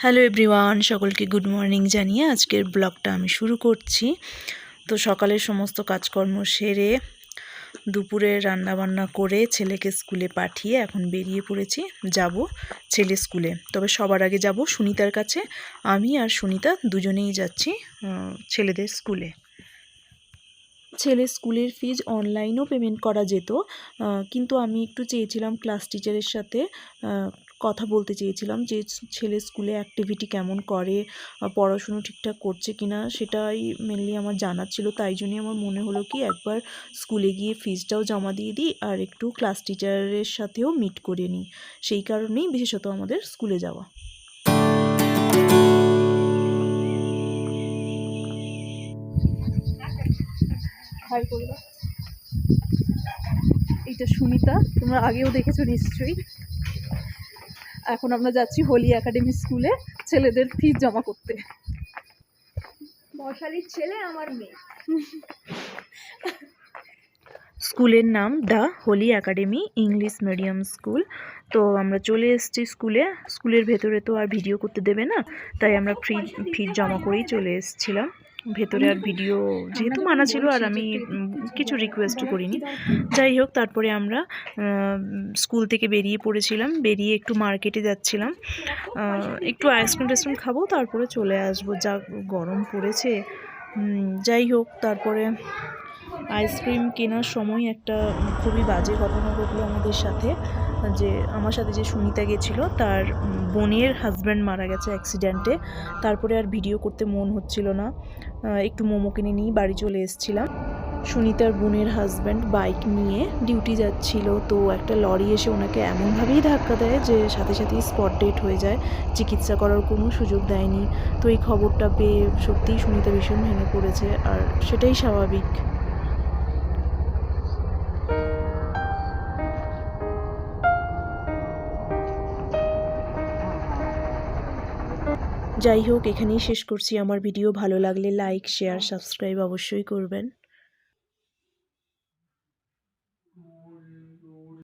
Hello everyone, সকলকে good morning জানিয়ে আজকের ব্লগটা আমি শুরু করছি। তো সকালের সমস্ত কাজকর্ম সেরে দুপুরে রান্নাবান্না করে ছেলেকে স্কুলে পাঠিয়ে এখন বেরিয়ে পড়েছি, যাব ছেলে স্কুলে। তবে সবার আগে যাব সুনিতার কাছে। আমি আর সুনিতা দুজনেই যাচ্ছি ছেলেদের স্কুলে। ছেলের স্কুলের ফিজ অনলাইনেও পেমেন্ট করা যেত, কিন্তু আমি একটু চেয়েছিলাম ক্লাস টিচারের সাথে কথা বলতে চেয়েছিলাম যে ছেলের স্কুলে অ্যাক্টিভিটি কেমন করে, পড়াশুনো ঠিকঠাক করছে কি না, সেটাই মেনলি আমার জানার ছিল। তাই জন্যই আমার মনে হলো কি একবার স্কুলে গিয়ে ফিজটাও জমা দিয়ে দিই আর একটু ক্লাস টিচারের সাথেও মিট করে নিই। সেই কারণেই বিশেষত আমাদের স্কুলে যাওয়া। হাই করবা, এইটা সুনিতা, তোমরা আগেও দেখেছো নিশ্চয়ই। এখন আমরা যাচ্ছি হোলি একাডেমি স্কুলে ছেলেদের ফিজ জমা করতে। মশালির ছেলে আমার মেয়ে। স্কুলের নাম the Holi academy English medium school. তো আমরা চলে এসেছি স্কুলে। স্কুলের ভেতরে তো আর ভিডিও করতে দেবে না, তাই আমরা ফিজ জমা করেই চলে এসেছিলাম ভেতরে। আর ভিডিও যেহেতু মানা ছিল আর আমি কিছু রিকোয়েস্টও করিনি। যাই হোক, তারপরে আমরা স্কুল থেকে বেরিয়ে পড়েছিলাম। বেরিয়ে একটু মার্কেটে যাচ্ছিলাম, একটু আইসক্রিম টাইসক্রিম খাবো, তারপরে চলে আসবো, যা গরম পড়েছে। যাই হোক, তারপরে আইসক্রিম কেনার সময় একটা খুবই বাজে ঘটনা ঘটলো আমাদের সাথে। যে আমার সাথে যে সুনিতা গেছিলো তার বোনের হাজব্যান্ড মারা গেছে অ্যাক্সিডেন্টে। তারপরে আর ভিডিও করতে মন হচ্ছিল না, একটু মোমো কিনে নিয়ে বাড়ি চলে এসেছিলাম। সুনিতার বোনের হাজব্যান্ড বাইক নিয়ে ডিউটি যাচ্ছিল, তো একটা লরি এসে ওনাকে এমনভাবেই ধাক্কা দেয় যে সাথে সাথেই স্পট ডেড হয়ে যায়, চিকিৎসা করার কোনো সুযোগ দেয়নি। তো এই খবরটা পেয়ে সত্যিই সুনিতা ভীষণ ভেঙে পড়েছে, আর সেটাই স্বাভাবিক। যাই হোক, এখানেই শেষ করছি আমার ভিডিও। ভালো লাগলে লাইক, শেয়ার, সাবস্ক্রাইব অবশ্যই করবেন।